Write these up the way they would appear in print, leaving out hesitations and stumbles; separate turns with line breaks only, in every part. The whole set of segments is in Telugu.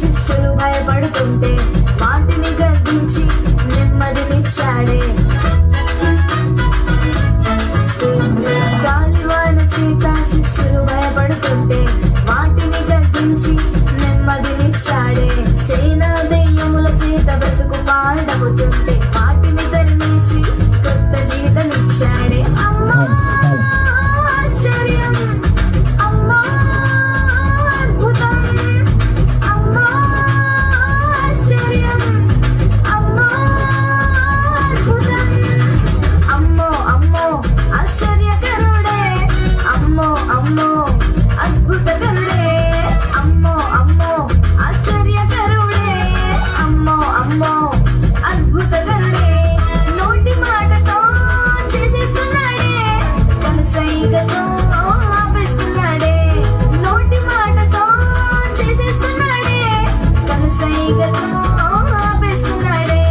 శిష్యులు భయపడుతుంటే వాటిని గద్దించి నెమ్మదినిచ్చాడే. గాలివాన చేత శిష్యులు భయపడుతుంటే వాటిని గద్దించి నెమ్మదినిచ్చాడే. సేనా దెయ్యముల చేత బ్రతుకు పాడవుతుంటే వాటిని తరిమేసి కొత్త జీవితమిచ్చాడే. అమ్మా ఆశ్చర్యం, అమ్మా అద్భుతం, అమ్మా ఆశ్చర్యం, అమ్మా అద్భుతం. అమ్మో అమ్మో ఆశ్చర్యకరుడే, అమ్మో అమ్మో అద్భుతకరుడే, అమ్మో అమ్మో ఆశ్చర్యకరుడే, అమ్మో అమ్మో అద్భుతకరుడే. నోటి మాటతో చేసేస్తున్నాడే, కనుసైగతో ఆపేస్తున్నాడే. నోటి మాటతో చేసేస్తున్నాడే, కనుసైగతో ఆపేస్తున్నాడే.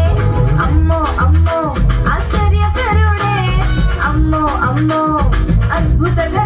అమ్మో అమ్మో ఆశ్చర్యకరుడే, అమ్మో అమ్మో అద్భుతకరుడే.